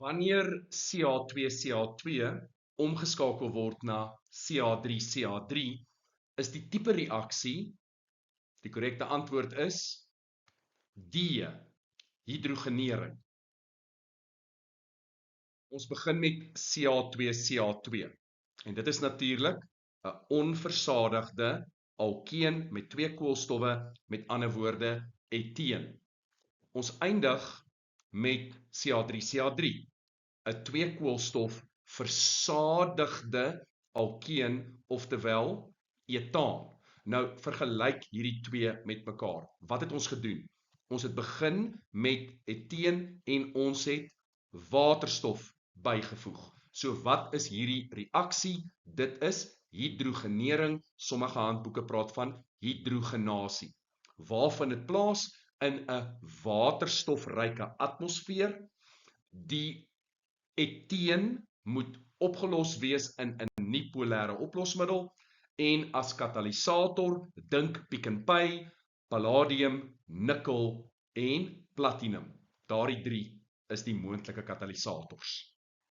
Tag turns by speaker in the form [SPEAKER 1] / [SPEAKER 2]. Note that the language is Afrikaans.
[SPEAKER 1] Wanneer Ca2 omgeskakel word na Ca3 is die tipe reaksie, die korrekte antwoord is D, hidrogenering. Ons begin met Ca2 en dit is natuurlik 'n onversadigde alkeen met 2 koolstowwe, met ander woorde eteen. Ons eindig met Ca3, 'n 2 koolstof versadigde alkeen, oftewel etaan. Nou vergelyk hierdie twee met mekaar. Wat het ons gedoen? Ons het begin met eteen en ons het waterstof bygevoeg. So wat is hierdie reaksie? Dit is hidrogenering. Sommige handboeke praat van hidrogenasie. Waar vind dit plaas? In 'n waterstofryke atmosfeer. Die eteen moet opgelos wees in 'n nie-polêre oplosmiddel en as katalisator dink Pick n Pay, palladium, nikkel en platinum. Daardie 3 is die moontlike katalisators.